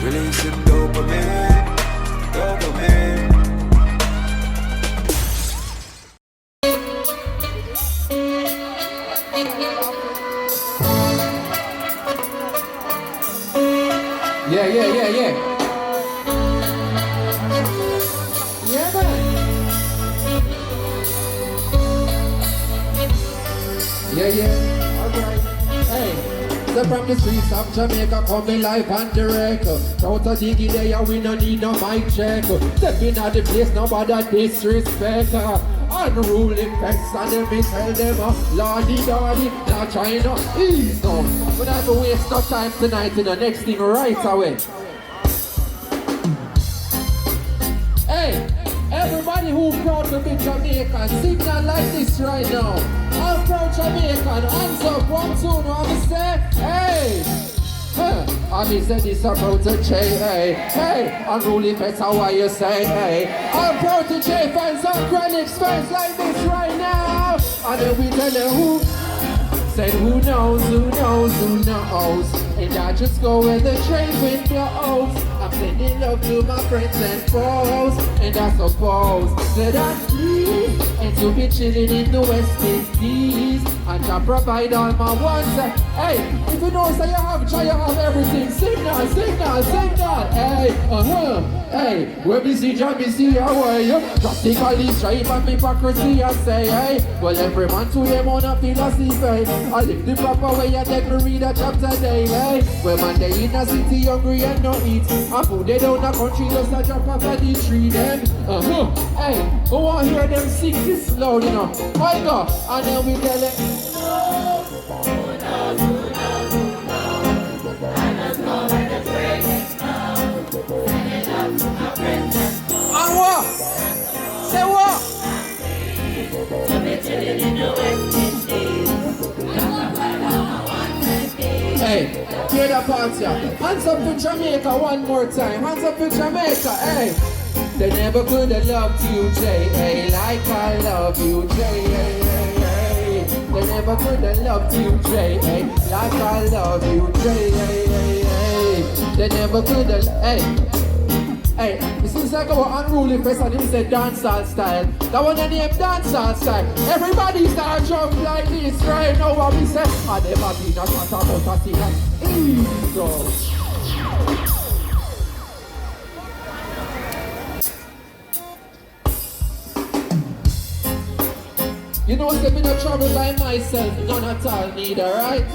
Releasing dopamine, dopamine. Yeah. Yeah, man. Yeah. Alright. Hey. So from the streets of Jamaica, coming live and direct. Out of diggy there, we no need no mic check. Stepping out the place, nobody disrespect. Unruly pests, and then we tell them, Lordy, not China, ease no. We not to waste no time tonight in the next thing right away. Hey, everybody who proud to be Jamaican, signal like this right now. All proud Jamaican, hands up, 1, 2, no, I'm say, hey. I mean, say this about to J, hey, unruly pets, how are you say, hey? I'm proud to J fans and Granix fans like this right now. And then we tell them who, said who knows, and I just go where the train wind blows. I'm sending love to my friends and foes, and I suppose that I'm pleased and to be chilling in the West Indies, and I provide all my wants. Hey, if you know say you have, try you have everything. Signal, hey, hey, where me see John, me see your way. Drastically strive and hypocrisy, I say, hey, well every man to them on a philosophy. I live the proper way, I take me read a chapter daily. Well man, they in a city hungry and no eat. I put they down the country just a drop off of the tree then. Hey, who want hear them sing this loud, you know? I go, and then we tell it. And what? Say what? Hey, hear that part here. Hands up for Jamaica one more time. Hands up for Jamaica, hey. They never could have loved you, Jay, hey, like I love you, Jay, hey. They never could have loved you, Jay, hey, like I love you, Jay, hey. They never could have, hey. Hey, it seems like our unruly face and him say dancehall style. That one the name dancehall style. Everybody start jump like this right now. What we say? I never been a shot about a thing like ego. You know, step in a trouble by myself, none at all neither, right?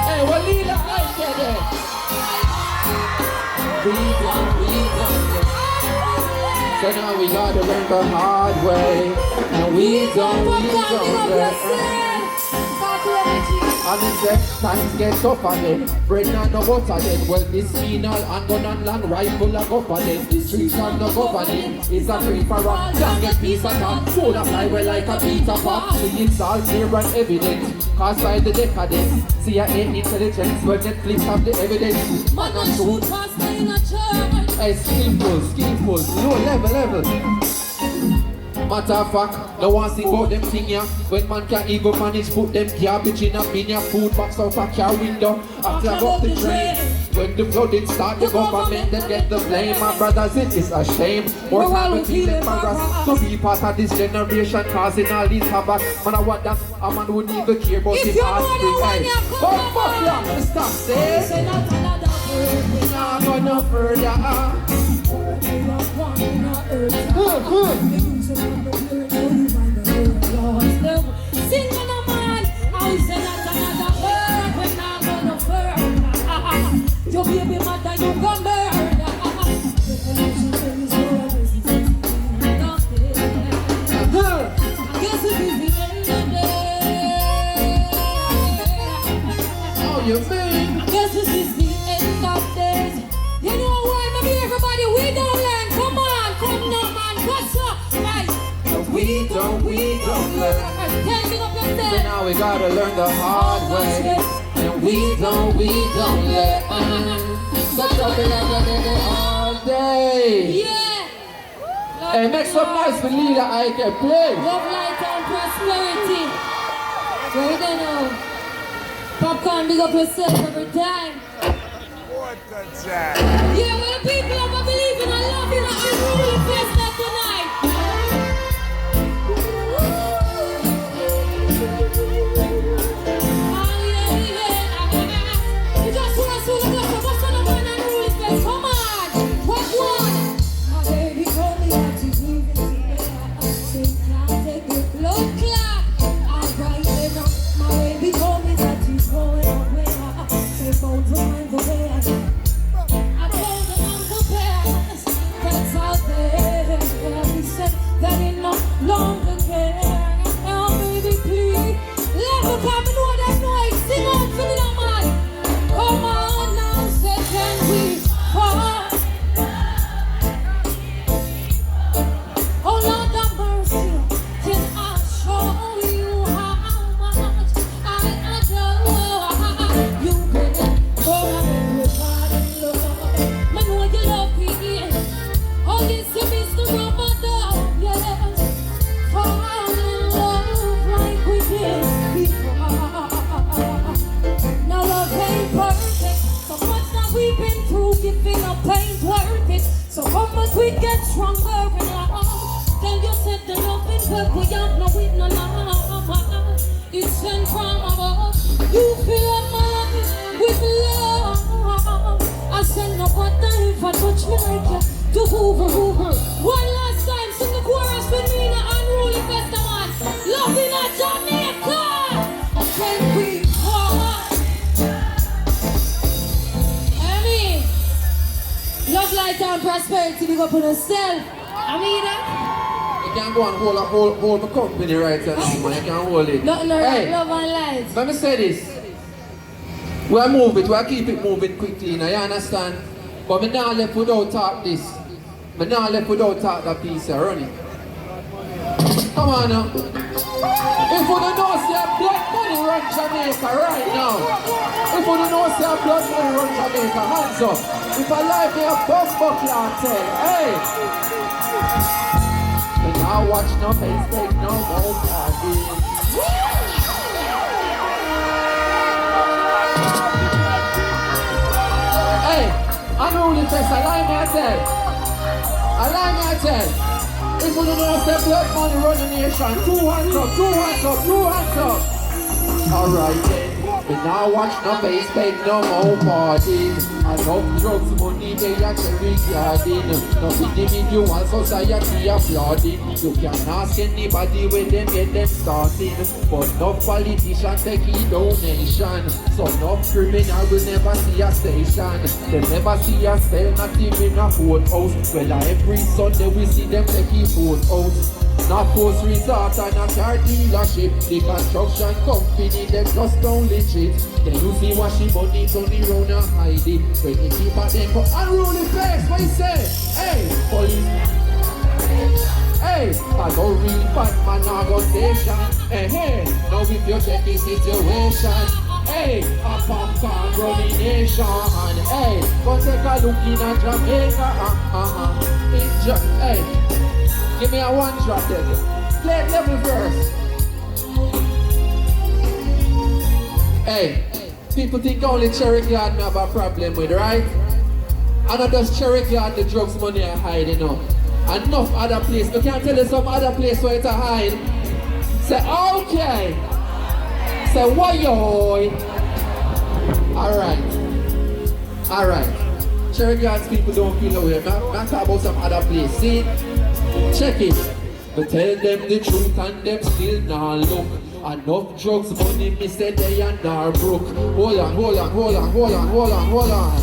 Hey, what leader I get it? We don't. So now we gotta learn the hard way. And we don't and the next times get tough again. Bread and no butter then. Well, this penal and gun and long rifle are government. The streets and the governing is a free for all. Can't get peace at all. Food up fly well like a Peter Pan. See it's all clear and evident. Caused by the decadence. CIA intelligence. Well, Netflix have the evidence. Man and shoot. Hey, skillful, low level. Matter of fact, no one sing about them thing ya. When man can even manage put them garbage in a bin ya. Food box out a car window. After I got the train. When the flooding start, the government then get the blame. My brothers, it is a shame. More time we feel embarrassed to be part of this generation causing all these havoc. Man, I want that a man wouldn't even care about his ass big eye. But fuck ya, stop saying we're not gonna further. Sing on a man, I say not another word. We're not gonna burn. Your baby mother, you gonna burn. Guess it is the end of the day. How you mean? Guess this is the end of days. You know why, maybe everybody, we don't learn. Come on, come now, man, what's up? Right. We don't learn. So now we gotta learn the hard way. And we don't learn. So talking about it all day. Yeah. Hey, make some noise for leader I can play. Love, light, and prosperity. Right now. Popcorn, big up yourself every time. What the jack? Yeah, well, the people of believe in and love in and unruly fiesta tonight. Oh, yeah. You just want to look up what's on the man and unruly fiesta. Come on. What one? My baby told me that she's moving to me. She can't take the blood clot. Alright, then, my baby told me that she's going away. Say, phone to mind the way I do. I told them I'm the best that's out there. He said that he no longer care. Oh, baby, please, let me come and know that noise. Sing out for me, now, man. Come on now, say, can we part? Oh, Lord have mercy, can I show you how much I adore you, baby? Oh, everybody love. Man, know you love me. Oh, yes, you Mr. Ramadan, yes. Fall in love like we did before. Now love ain't perfect. So much that we've been through, giving up ain't worth it. So how much we get stronger and love. Then you said the love in work, we have no with no love. It's sent from above. You fill up my life with love. I said no matter if I touch me like you. To Hoover. One last time, sing the chorus with me in the unruly festival. Love in a Jamaica. Can we part? Emmy, love, light and prosperity. Big up on yourself. Amina. You can't go and hold the company right now, man. You can't hold it. Nothing around Hey, love and light. let me say this. We'll move it, we'll keep it moving quickly now, you understand? But me not left without talk this. Me not left without talk that piece here, run it. Come on now. If you don't know say blood money run Jamaica right now. If you don't know say blood money run Jamaica, hands up. If I like me a bumper cartel, hey. Me now watch no face, take no more party. Hey, unruly fest, allow me I tell. If you don't know if the blood money run the nation, two hands up. Alright then, we now watch no face, beg no more parties. Enough drugs, money, they are cherry garden. No individual society applauding. You can ask anybody when them get them starting. But no politician take a donation. So no criminal will never see a station. They never see a cell, not even a courthouse. Well, every Sunday we see them take a vote out. Not post resort and a car dealership. The construction company, they just don't legit. Then you see what she money turn around and hide it. When you keep at them for unruly place, what you say? Hey, police. Hey, I don't real bad man, I go station. Hey, now if you check the situation. Hey, a popcorn running nation. Hey, go take a look in a Jamaica. Hey. Give me a one shot then. Play it level verse. Hey, people think only Cherry Garden have a problem with, right? I know just Cherry Garden the drugs money are hiding up. Enough other place. You can't tell you some other place where it's a hide. Say, okay. Say, why yo? Alright. Cherry Garden people don't feel away. Not talk about some other place. See? Check it. But tell them the truth and them still not look. Enough drugs money me say they are not broke. Hold on.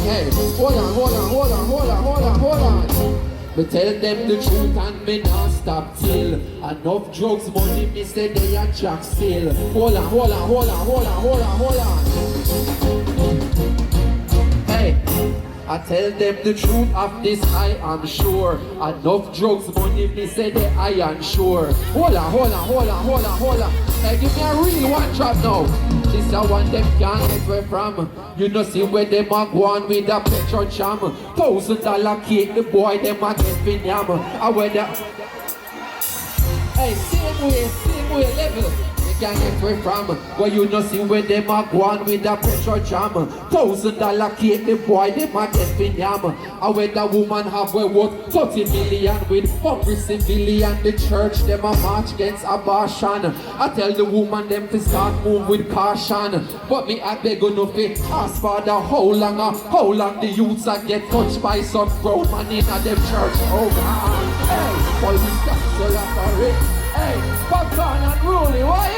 Hey, hold on. But tell them the truth and me not stop till. Enough drugs money me say they are jack still. Hold on. Hey, I tell them the truth of this, I am sure. Enough drugs money, me say that I am sure. Hold on. Hey, give me a real one drop now. This is one them can't get away from. You know see where them a go on with a petrol jam. $1,000 cake, the boy them a get vinyam. I wear the... Hey, same way, level. You can get away from. Where you no see where them a go on with a pressure jam. $1,000 cake, the boy, them a get fin yam. And when the woman have we worth 30 million with hungry civilian. The church, them a march against abortion. I tell the woman them to start move with caution. But me I beg you no fit ask for the how long the youths a get touched by some grown man in a them church. Oh God, hey, police capsule operate. Hey, popcorn and rolling, why?